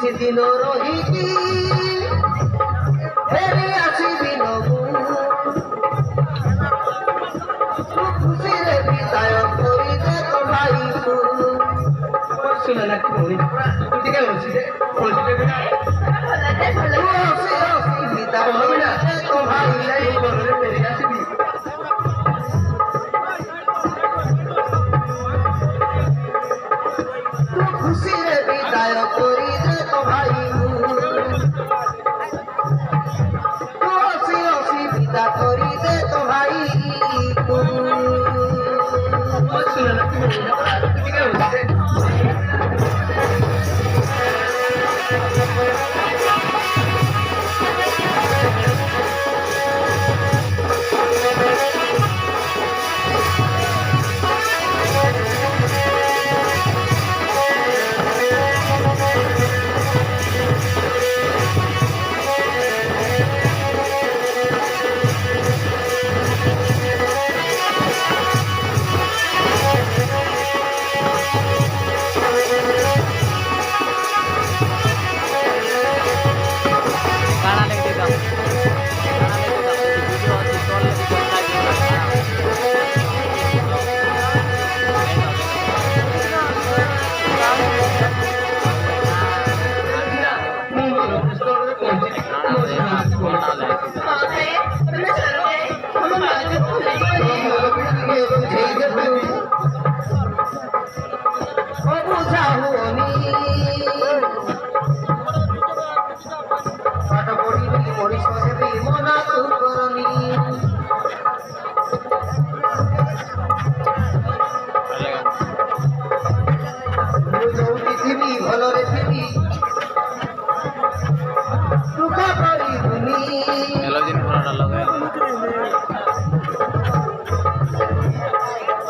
କିଛି ଦିନ ରହିକି ଫେରି ଆସିବି ନବୁ ଖୁସିରେ ବିଦାୟ କରିଦେ ତୋ ଭାଇକୁ ଶୁଣ ନା ଭଉଣୀ ତୁ ଟିକେ ହସି ହସି ହସି ବିଦାୟ କରିଦେ ତୋ ଭାଇ ଘରରେ ଫେରି ଆସିବି ଖୁସିରେ ବିଦାୟ କରିଦେ ତୋ ଭାଇକୁ ହସି ହସି ବିଦା କରିଦେ ତୋ ଭାଇକୁ ଭଲରେ ଥିବି ଦୁଃଖ କରିବୁନି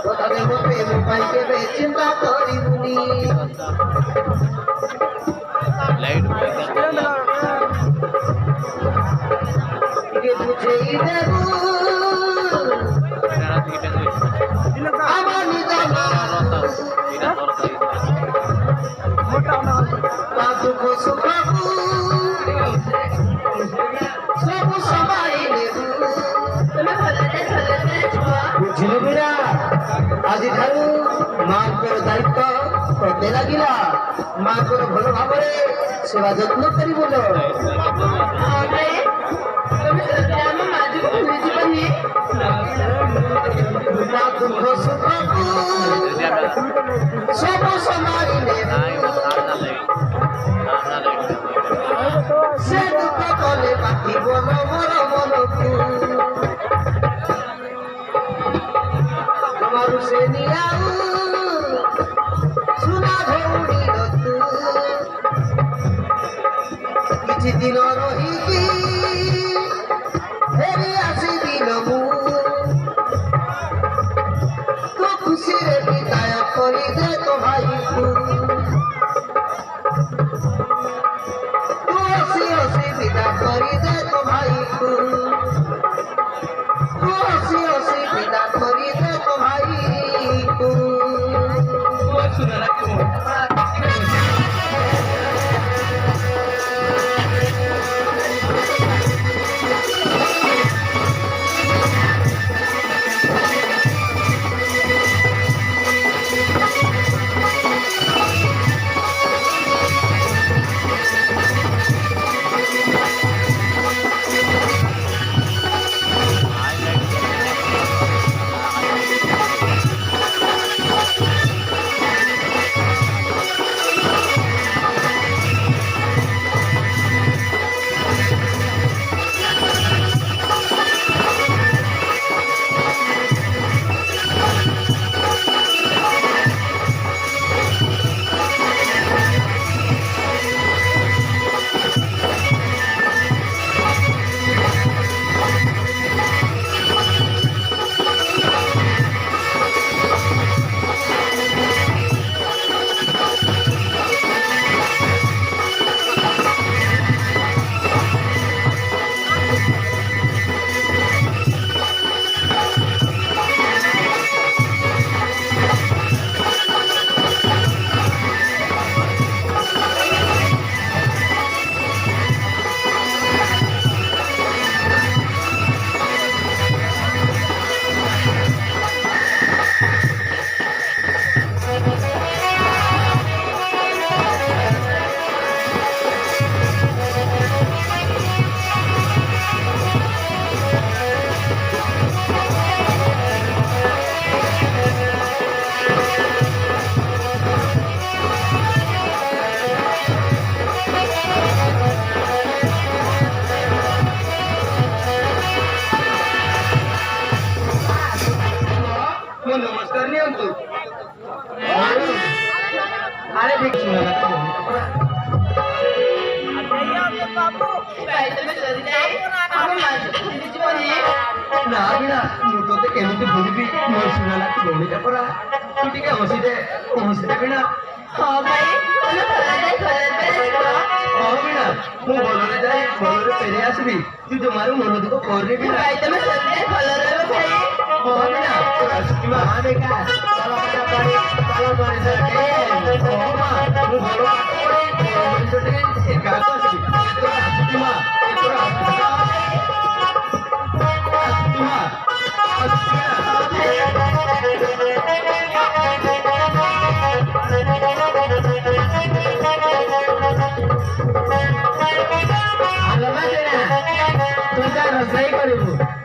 ତଥାପି ମୋତେ ମୋ ପାଇଁ କେବେ ଚିନ୍ତା କରିବୁନି ଟିକେ ବୁଝେଇ ଦେବୁ ଆମ ନିଜ ଦୁଃଖ ସୁଖକୁ ସବୁ ସମାଳି ନେବୁ ବୁଝିଲୁ ବିରା ଆଜିଠାରୁ ମାଙ୍କର ଦାୟିତ୍ୱ ତୋତେ ଲାଗିଲା ମାଙ୍କର ଭଲ ଭାବରେ ସେବା ଯତ୍ନ କରିବୁ ଦୁଃଖ ସୁଖକୁ ସବୁ ସମାଳି ନେବୁ ସେ ଦୁଃଖ କଲେ ବାକିବ ମୋର ମନକୁ ତମରୁ ସେ ନିଆଉ ସୁନା ଭଉଣୀର ତୁ କିଛି ଦିନ ରହିକି ଫେରି ଆସିବି ମୁଁ ତୁ ଖୁସିରେ ବିଦାୟ କରିଦେ ତୋ ଭାଇକୁ বিদা করি দে তো ভাইকু হসি হসি বিদা করি দে তো ভাইকু ठीक सुना ନା ବିନା ମୁଁ ତୋତେ କେମିତି ଭୁଲିବି ମୋ ସୁନାଲା ଭଉଣୀଟା ପରା ତୁ ଟିକେ ହସିଦେ ବିନା ହଁ ଭାଇ ହଁ ବିନା ମୁଁ ଭଲରେ ଯାଇ ଭଲରେ ଫେରି ଆସିବି ତୁ ଜମାରୁ ମନ ଦୁଃଖ କରନି ବିନା ଭାଇ ତମେ ସଦାବେଳେ ଭଲ ରହିବ ଭାଇ ହଁ ବିନା ତୁ ଆସିବା ହଁ ଦେଖା ଚାଲ ମା ମୁଁ ଭଲ ମଣିଷଟେ ଗାଁକୁ ଆସିବି ତୋର ଆସିବି ମା ତୋର ଆସିବି ମା ତୁ ଯା ରୋଷେଇ କରିବୁ